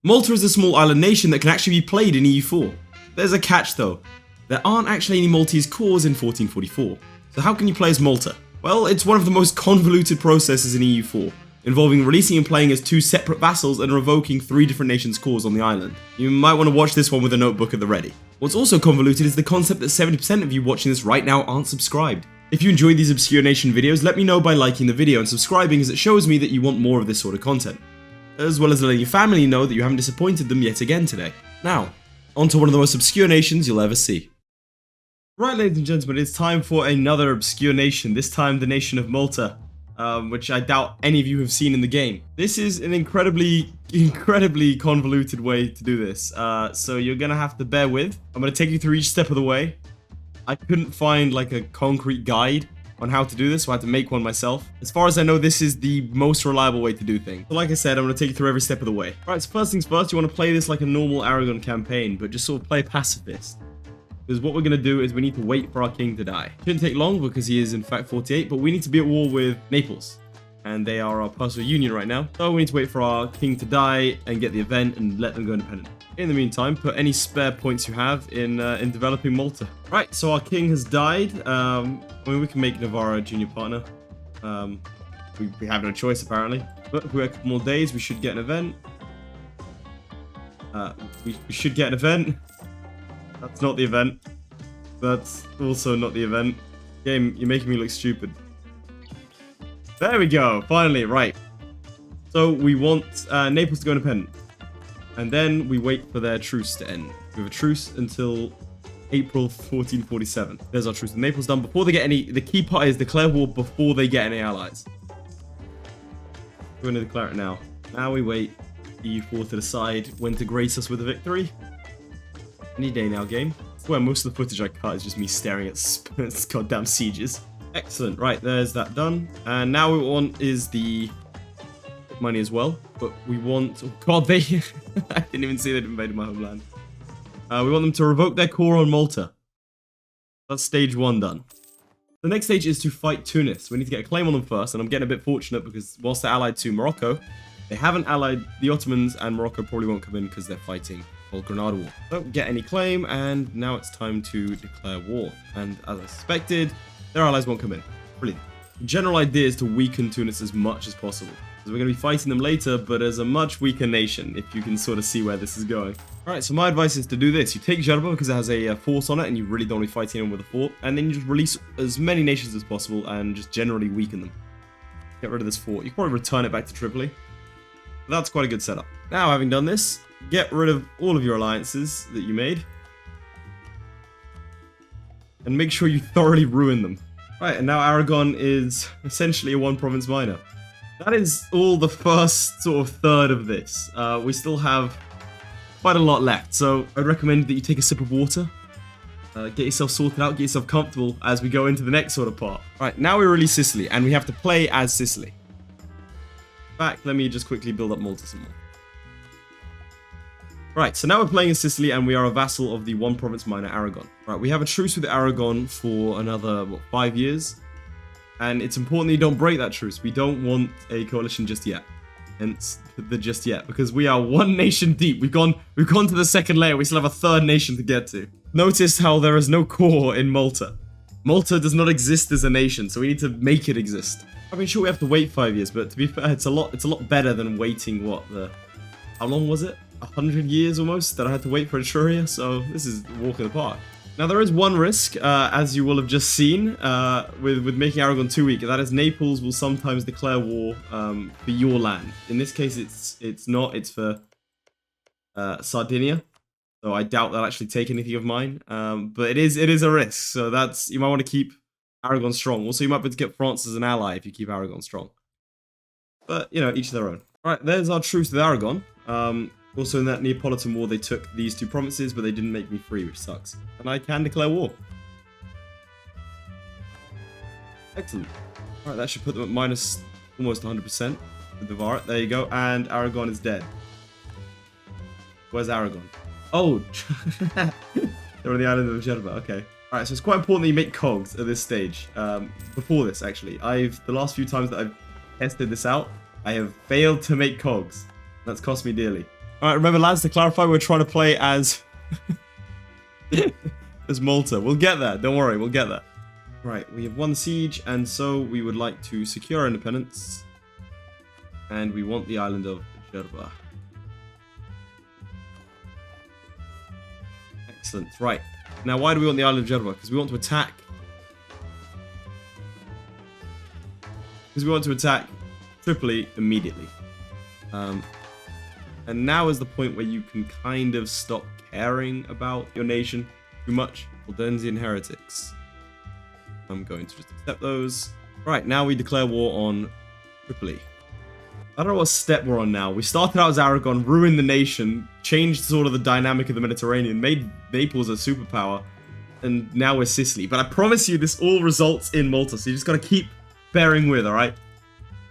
Malta is a small island nation that can actually be played in EU4. There's a catch though. There aren't actually any Maltese cores in 1444. So how can you play as Malta? Well, it's one of the most convoluted processes in EU4, involving releasing and playing as 2 separate vassals and revoking 3 different nations' cores on the island. You might want to watch this one with a notebook at the ready. What's also convoluted is the concept that 70% of you watching this right now aren't subscribed. If you enjoyed these obscure nation videos, let me know by liking the video and subscribing, as it shows me that you want more of this sort of content, as well as letting your family know that you haven't disappointed them yet again today. Now, on to one of the most obscure nations you'll ever see. Right, ladies and gentlemen, it's time for another obscure nation, this time the nation of Malta, which I doubt any of you have seen in the game. This is an incredibly convoluted way to do this, so you're gonna have to bear with. I'm gonna take you through each step of the way. I couldn't find like a concrete guide on how to do this, so I had to make one myself. As far as I know, this is the most reliable way to do things. So like I said, I'm going to take you through every step of the way. Alright, so first things first, you want to play this like a normal Aragon campaign, but just sort of play pacifist. Because what we're going to do is we need to wait for our king to die. Shouldn't take long because he is in fact 48, but we need to be at war with Naples. And they are our personal union right now. So we need to wait for our king to die and get the event and let them go independent. In the meantime, put any spare points you have in developing Malta. Right, so our king has died. I mean, we can make Navarra a junior partner. We have no choice, apparently. But if we have a couple more days, we should get an event. We should get an event. That's not the event. That's also not the event. Game, you're making me look stupid. There we go, finally, right. So we want Naples to go independent. And then we wait for their truce to end. We have a truce until April 1447. There's our truce with Naples done. Before they get any... The key part is declare war before they get any allies. We're going to declare it now. Now we wait EU4 to decide when to grace us with a victory. Any day now, game. Where most of the footage I cut is just me staring at goddamn sieges. Excellent. Right, there's that done. And now what we want is the... money as well, but we want... Oh god, they... I didn't even see they'd invaded my homeland. We want them to revoke their core on Malta. That's stage 1 done. The next stage is to fight Tunis. We need to get a claim on them first, and I'm getting a bit fortunate because whilst they're allied to Morocco, they haven't allied the Ottomans, and Morocco probably won't come in because they're fighting the Granada War. Don't get any claim, and now it's time to declare war. And as I suspected, their allies won't come in. Brilliant. The general idea is to weaken Tunis as much as possible. We're going to be fighting them later, but as a much weaker nation, if you can sort of see where this is going. Alright, so my advice is to do this. You take Jerba because it has a force on it, and you really don't want to be fighting them with a fort. And then you just release as many nations as possible and just generally weaken them. Get rid of this fort. You can probably return it back to Tripoli. But that's quite a good setup. Now, having done this, get rid of all of your alliances that you made. And make sure you thoroughly ruin them. Right, and now Aragon is essentially a one-province minor. That is all the first sort of third of this. We still have quite a lot left, so I'd recommend that you take a sip of water, get yourself sorted out, get yourself comfortable as we go into the next sort of part. Right, now we release Sicily, and we have to play as Sicily. In fact, let me just quickly build up Malta some more. Right, so now we're playing as Sicily, and we are a vassal of the one province minor Aragon. Right, we have a truce with Aragon for another, what, 5 years? And it's important that you don't break that truce. We don't want a coalition just yet. Hence the just yet, because we are one nation deep. We've gone to the second layer. We still have a third nation to get to. Notice how there is no core in Malta. Malta does not exist as a nation, so we need to make it exist. I mean, sure, we have to wait 5 years, but to be fair, it's a lot better than waiting, what, how long was it? 100 years almost that I had to wait for Etruria, so this is a walk in the park. Now, there is one risk, as you will have just seen, with making Aragon too weak. That is, Naples will sometimes declare war for your land. In this case, it's not. It's for Sardinia. So I doubt they'll actually take anything of mine. But it is a risk. So that's, you might want to keep Aragon strong. Also, you might be able to get France as an ally if you keep Aragon strong. But, you know, each their own. Right, there's our truce with Aragon. Also, in that Neapolitan War, they took these 2 provinces, but they didn't make me free, which sucks. And I can declare war. Excellent. Alright, that should put them at minus almost 100% with Navarra. There you go. And Aragon is dead. Where's Aragon? Oh! They're on the island of Jerba. Okay. Alright, so it's quite important that you make cogs at this stage. Before this, actually. The last few times that I've tested this out, I have failed to make cogs. That's cost me dearly. Alright, remember lads, to clarify, we're trying to play as... as Malta. We'll get there, don't worry, we'll get there. Right, we have won the siege, and so we would like to secure our independence. And we want the island of Jerba. Excellent, right. Now, why do we want the island of Jerba? Because we want to attack... Tripoli immediately. And now is the point where you can kind of stop caring about your nation too much. Waldensian heretics. I'm going to just accept those. Right, now we declare war on Tripoli. I don't know what step we're on now. We started out as Aragon, ruined the nation, changed sort of the dynamic of the Mediterranean, made Naples a superpower, and now we're Sicily. But I promise you, this all results in Malta, so you just gotta keep bearing with, alright?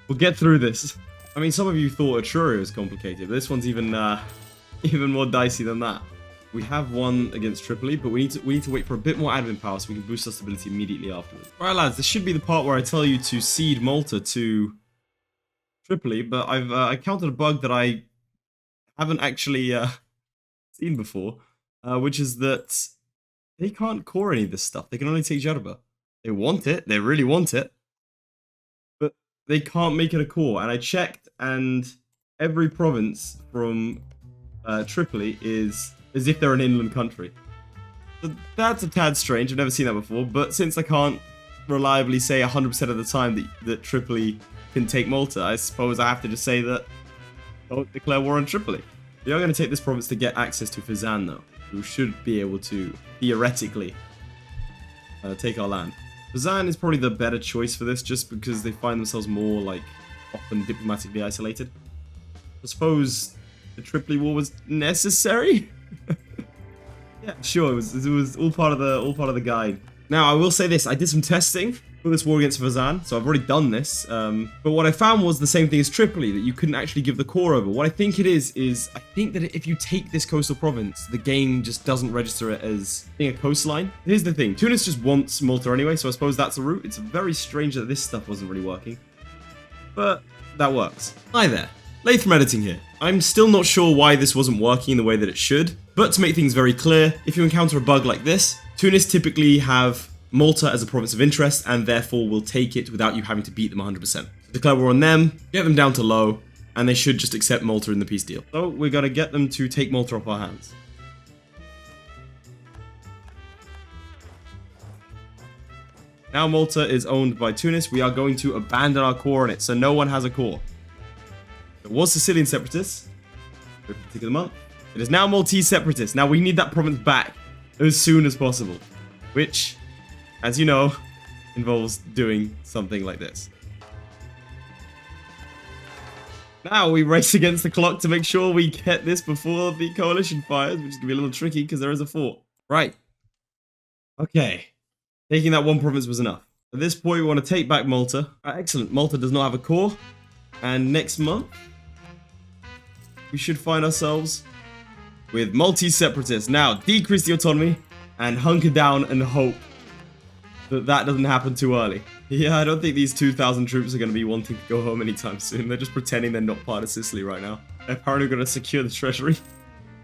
We'll get through this. I mean, some of you thought Etruria was complicated, but this one's even more dicey than that. We have one against Tripoli, but we need to wait for a bit more admin power so we can boost our stability immediately afterwards. Alright lads, this should be the part where I tell you to cede Malta to Tripoli, but I've encountered a bug that I haven't actually seen before, which is that they can't core any of this stuff. They can only take Jerba. They want it, they really want it, but they can't make it a core. And I checked, and every province from Tripoli is as if they're an inland country. So that's a tad strange, I've never seen that before, but since I can't reliably say 100% of the time that Tripoli can take Malta, I suppose I have to just say that don't declare war on Tripoli. We are going to take this province to get access to Fezzan though, who should be able to, theoretically, take our land. Fezzan is probably the better choice for this, just because they find themselves more, like, often diplomatically isolated. I suppose the Tripoli war was necessary? Yeah, sure, it was all part of the guide. Now, I will say this, I did some testing for this war against Fezzan, so I've already done this, but what I found was the same thing as Tripoli, that you couldn't actually give the core over. What I think it is I think that if you take this coastal province, the game just doesn't register it as being a coastline. Here's the thing, Tunis just wants Malta anyway, so I suppose that's the route. It's very strange that this stuff wasn't really working, but that works. Hi there, Latham editing here. I'm still not sure why this wasn't working in the way that it should, but to make things very clear, if you encounter a bug like this, Tunis typically have Malta as a province of interest, and therefore will take it without you having to beat them 100%. Declare war on them, get them down to low, and they should just accept Malta in the peace deal. So we're going to get them to take Malta off our hands. Now Malta is owned by Tunis, we are going to abandon our core on it, so no one has a core. It was Sicilian separatists for a particular month. It is now Maltese separatists. Now we need that province back as soon as possible, which, as you know, involves doing something like this. Now we race against the clock to make sure we get this before the coalition fires, which is going to be a little tricky because there is a fort. Right. Okay. Taking that one province was enough. At this point, we want to take back Malta. Excellent. Malta does not have a core. And next month, we should find ourselves with Maltese separatists. Now, decrease the autonomy and hunker down and hope that doesn't happen too early. Yeah, I don't think these 2,000 troops are going to be wanting to go home anytime soon. They're just pretending they're not part of Sicily right now. They're apparently going to secure the treasury.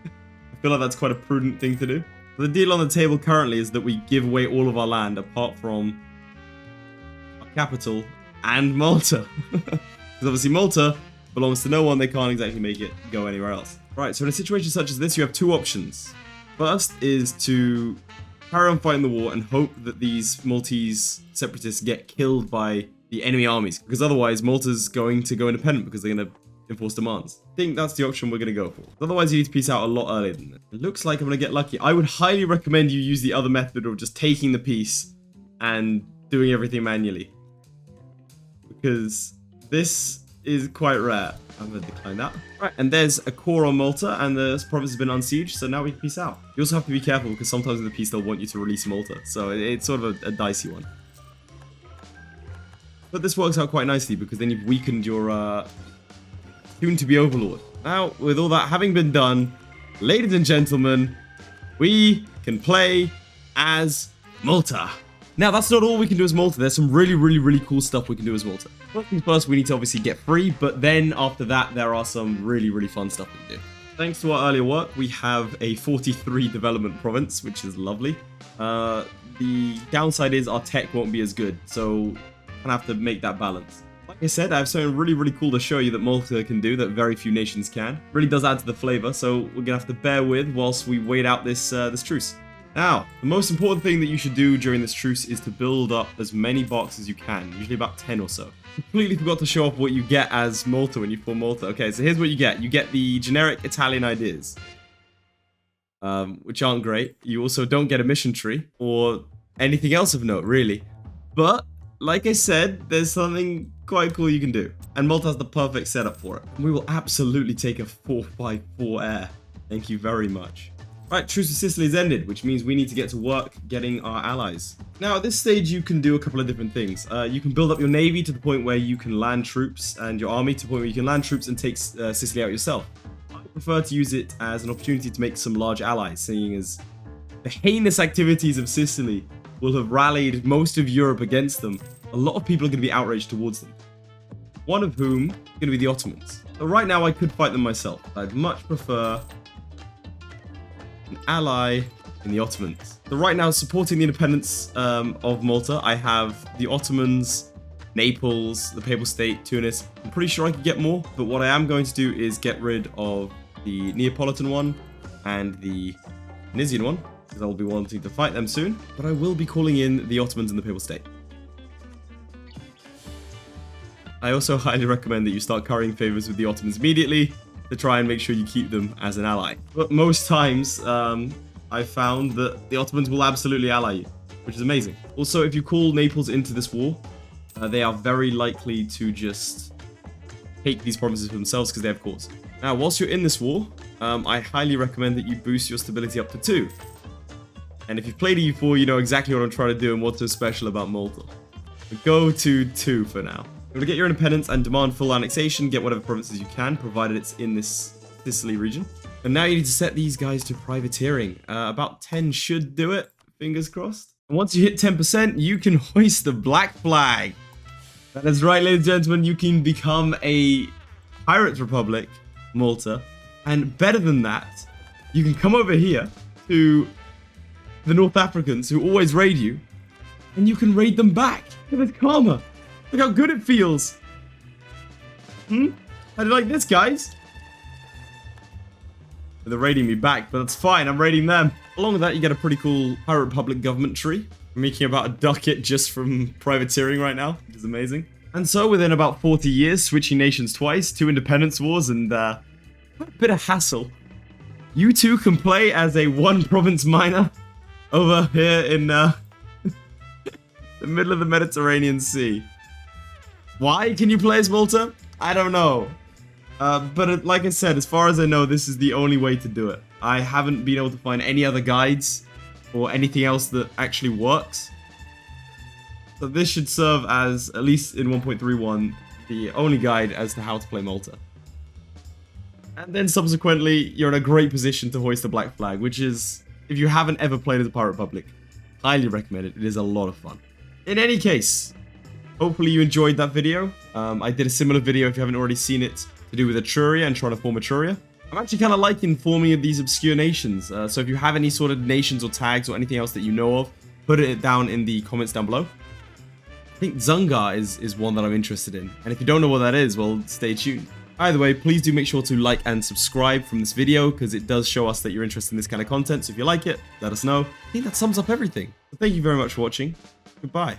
I feel like that's quite a prudent thing to do. The deal on the table currently is that we give away all of our land apart from our capital and Malta. Because obviously Malta belongs to no one, they can't exactly make it go anywhere else. Right, so in a situation such as this, you have two options. First is to carry on fighting the war and hope that these Maltese separatists get killed by the enemy armies, because otherwise Malta's going to go independent because they're going to enforce demands. I think that's the option we're going to go for. Otherwise, you need to peace out a lot earlier than this. It looks like I'm going to get lucky. I would highly recommend you use the other method of just taking the peace and doing everything manually, because this is quite rare. I'm going to decline that. Right, and there's a core on Malta, and the province has been unsieged, so now we can peace out. You also have to be careful, because sometimes in the peace they'll want you to release Malta, so it's sort of a dicey one. But this works out quite nicely, because then you've weakened your soon-to-be overlord. Now, with all that having been done, ladies and gentlemen, we can play as Malta. Now, that's not all we can do as Malta. There's some really cool stuff we can do as Malta. First things first, we need to obviously get free, but then after that, there are some really fun stuff we can do. Thanks to our earlier work, we have a 43 development province, which is lovely. The downside is our tech won't be as good, so kind of have to make that balance. Like I said, I have something really, really cool to show you that Malta can do that very few nations can. Really does add to the flavor, so we're gonna have to bear with whilst we wait out this truce. Now, the most important thing that you should do during this truce is to build up as many boxes as you can, usually about 10 or so. Completely forgot to show off what you get as Malta when you form Malta. Okay, so here's what you get. You get the generic Italian ideas, which aren't great. You also don't get a mission tree or anything else of note, really. But, like I said, there's something quite cool you can do. And Malta has the perfect setup for it. We will absolutely take a 4/4 air. Thank you very much. Right, Truce with Sicily has ended, which means we need to get to work getting our allies. Now, at this stage, you can do a couple of different things. You can build up your navy to the point where you can land troops, and your army to the point where you can land troops and take Sicily out yourself. I prefer to use it as an opportunity to make some large allies, seeing as the heinous activities of Sicily will have rallied most of Europe against them. A lot of people are going to be outraged towards them. One of whom is going to be the Ottomans. So right now, I could fight them myself. I'd much prefer an ally in the Ottomans. So right now, supporting the independence of Malta, I have the Ottomans, Naples, the Papal State, Tunis. I'm pretty sure I could get more, but what I am going to do is get rid of the Neapolitan one and the Tunisian one, because I will be wanting to fight them soon. But I will be calling in the Ottomans and the Papal State. I also highly recommend that you start currying favors with the Ottomans immediately to try and make sure you keep them as an ally. But most times, I've found that the Ottomans will absolutely ally you, which is amazing. Also, if you call Naples into this war, they are very likely to just take these provinces for themselves because they have cause. Now, whilst you're in this war, I highly recommend that you boost your stability up to 2. And if you've played EU4, you know exactly what I'm trying to do and what's so special about Malta. But go to 2 for now. You're going to get your independence and demand full annexation, get whatever provinces you can, provided it's in this Sicily region. And now you need to set these guys to privateering. About 10 should do it, fingers crossed. And once you hit 10%, you can hoist the black flag. That is right, ladies and gentlemen, you can become a pirate republic, Malta. And better than that, you can come over here to the North Africans who always raid you, and you can raid them back. Look at this karma. Look how good it feels. How do you like this, guys? They're raiding me back, but that's fine. I'm raiding them. Along with that, you get a pretty cool Pirate Republic government tree. I'm making about a ducat just from privateering right now, which is amazing. And so, within about 40 years, switching nations twice, 2 independence wars, and a bit of hassle, you two can play as a 1-province minor over here in the middle of the Mediterranean Sea. Why can you play as Malta? I don't know. But like I said, as far as I know, this is the only way to do it. I haven't been able to find any other guides or anything else that actually works. So this should serve as, at least in 1.31, the only guide as to how to play Malta. And then subsequently, you're in a great position to hoist the black flag, which is, if you haven't ever played as a Pirate Republic, highly recommend it. It is a lot of fun. In any case, hopefully you enjoyed that video. I did a similar video, if you haven't already seen it, to do with Etruria and trying to form Etruria. I'm actually kind of liking forming these obscure nations. So if you have any sort of nations or tags or anything else that you know of, put it down in the comments down below. I think Zungar is one that I'm interested in. And if you don't know what that is, well, stay tuned. Either way, please do make sure to like and subscribe from this video, because it does show us that you're interested in this kind of content. So if you like it, let us know. I think that sums up everything. So thank you very much for watching. Goodbye.